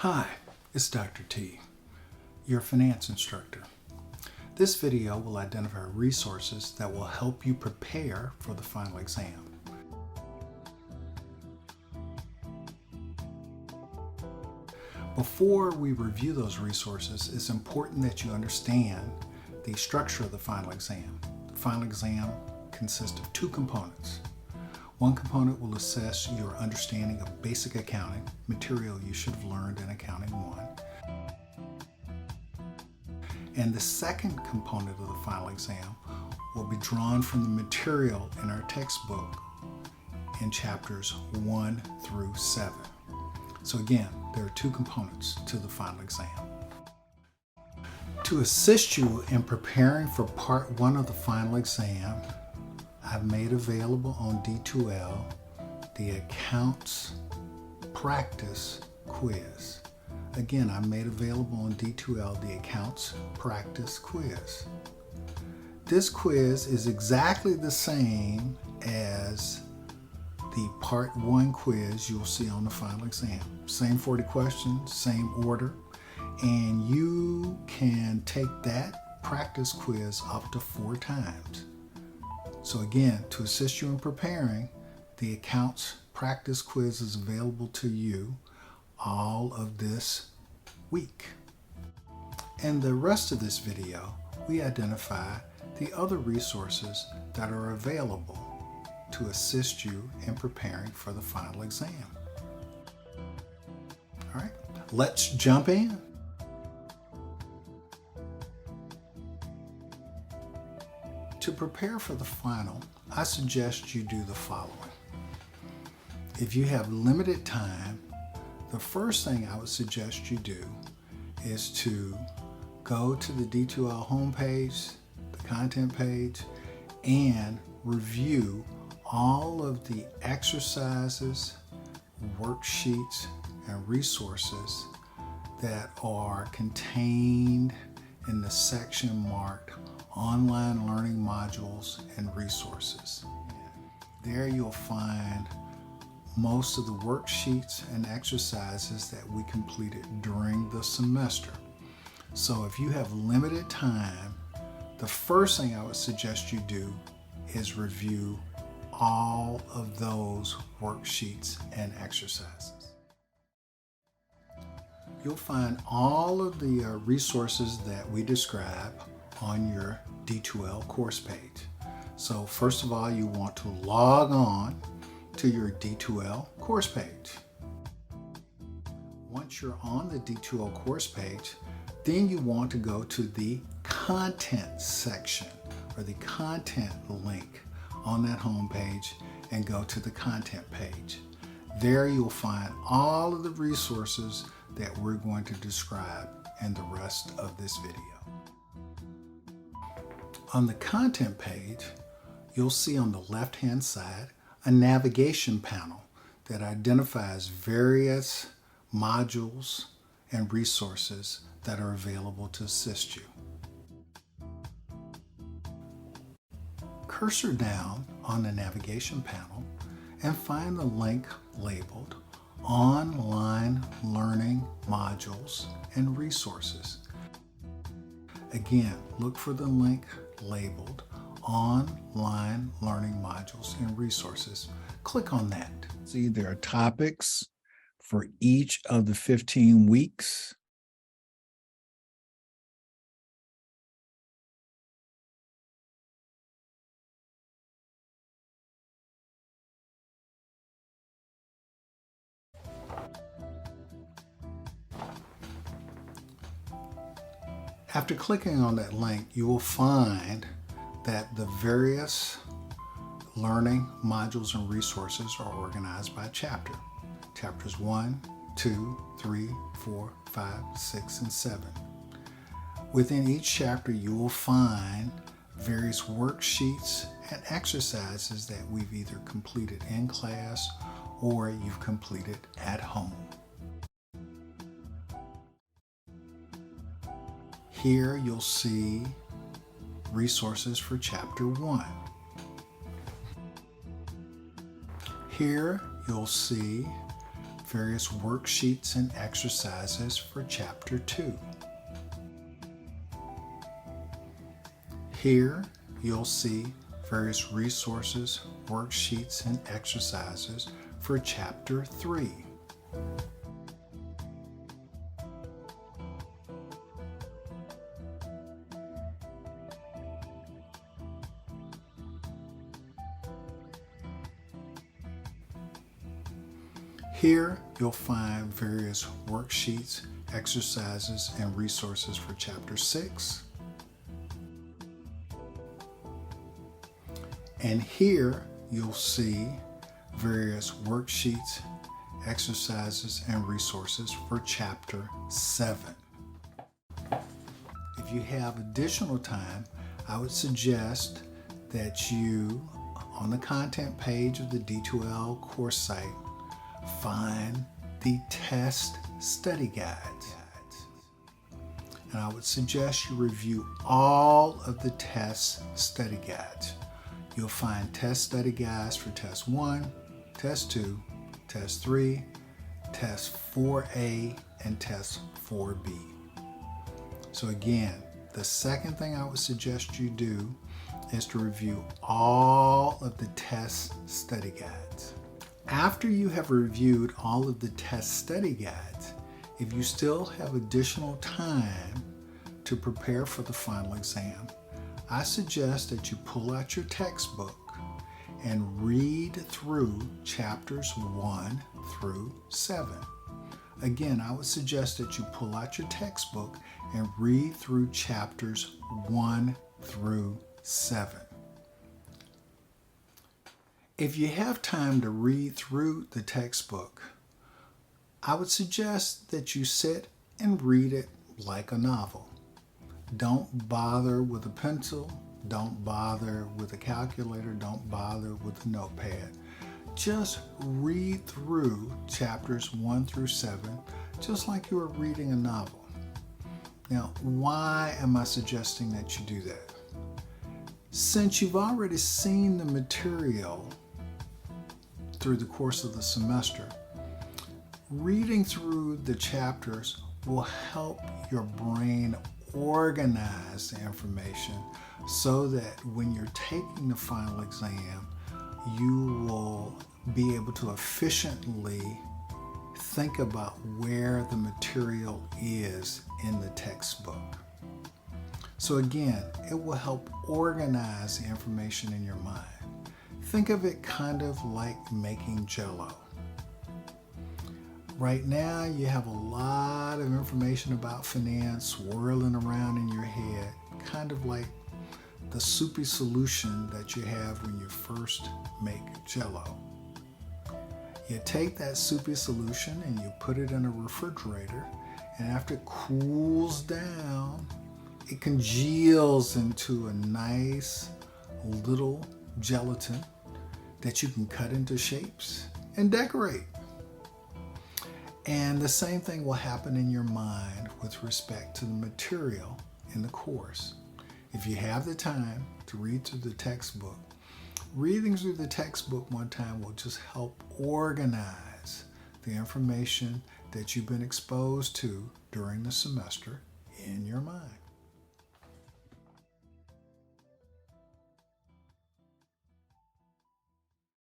Hi, it's Dr. T, your finance instructor. This video will identify resources that will help you prepare for the final exam. Before we review those resources, it's important that you understand the structure of the final exam. The final exam consists of two components. One component will assess your understanding of basic accounting, material you should have learned in Accounting 1. And the second component of the final exam will be drawn from the material in our textbook in chapters 1 through 7. So again, there are two components to the final exam. To assist you in preparing for part 1 of the final exam, I've made available on D2L the Accounts Practice Quiz. Again, I've made available on D2L the Accounts Practice Quiz. This quiz is exactly the same as the Part 1 quiz you'll see on the final exam. Same 40 questions, same order, and you can take that practice quiz up to 4 times. So again, to assist you in preparing, the Accounts Practice Quiz is available to you all of this week. In the rest of this video, we identify the other resources that are available to assist you in preparing for the final exam. All right, let's jump in. To prepare for the final, I suggest you do the following. If you have limited time, the first thing I would suggest you do is to go to the D2L homepage, the content page, and review all of the exercises, worksheets, and resources that are contained in the section marked Online Learning Modules and Resources. There you'll find most of the worksheets and exercises that we completed during the semester. So if you have limited time, the first thing I would suggest you do is review all of those worksheets and exercises. You'll find all of the resources that we describe on your D2L course page. So first of all, you want to log on to your D2L course page. Once you're on the D2L course page, then you want to go to the content section or the content link on that home page and go to the content page. There you'll find all of the resources that we're going to describe in the rest of this video. On the content page, you'll see on the left-hand side a navigation panel that identifies various modules and resources that are available to assist you. Cursor down on the navigation panel and find the link labeled Online Learning Modules and Resources. Again, look for the link labeled Online Learning Modules and Resources. Click on that. See, there are topics for each of the 15 weeks. After clicking on that link, you will find that the various learning modules and resources are organized by chapter. Chapters 1, 2, 3, 4, 5, 6, and 7. Within each chapter, you will find various worksheets and exercises that we've either completed in class or you've completed at home. Here you'll see resources for Chapter 1. Here you'll see various worksheets and exercises for Chapter 2. Here, you'll see various resources, worksheets, and exercises for Chapter 3. Here, you'll find various worksheets, exercises, and resources for Chapter 6. And here, you'll see various worksheets, exercises, and resources for Chapter 7. If you have additional time, I would suggest that you, on the content page of the D2L course site, find the test study guides. And I would suggest you review all of the test study guides. You'll find test study guides for Test 1, Test 2, Test 3, Test 4A, and Test 4B. So again, the second thing I would suggest you do is to review all of the test study guides. After you have reviewed all of the test study guides, if you still have additional time to prepare for the final exam, I suggest that you pull out your textbook and read through chapters 1 through 7. Again, I would suggest that you pull out your textbook and read through chapters 1 through 7. If you have time to read through the textbook, I would suggest that you sit and read it like a novel. Don't bother with a pencil, don't bother with a calculator, don't bother with a notepad. Just read through chapters 1 through 7, just like you were reading a novel. Now, why am I suggesting that you do that? Since you've already seen the material through the course of the semester, reading through the chapters will help your brain organize the information so that when you're taking the final exam, you will be able to efficiently think about where the material is in the textbook. So again, it will help organize the information in your mind. Think of it kind of like making Jell-O. Right now, you have a lot of information about finance swirling around in your head, kind of like the soupy solution that you have when you first make Jell-O. You take that soupy solution and you put it in a refrigerator, and after it cools down, it congeals into a nice little gelatin that you can cut into shapes and decorate. And the same thing will happen in your mind with respect to the material in the course. If you have the time to read through the textbook, reading through the textbook one time will just help organize the information that you've been exposed to during the semester in your mind.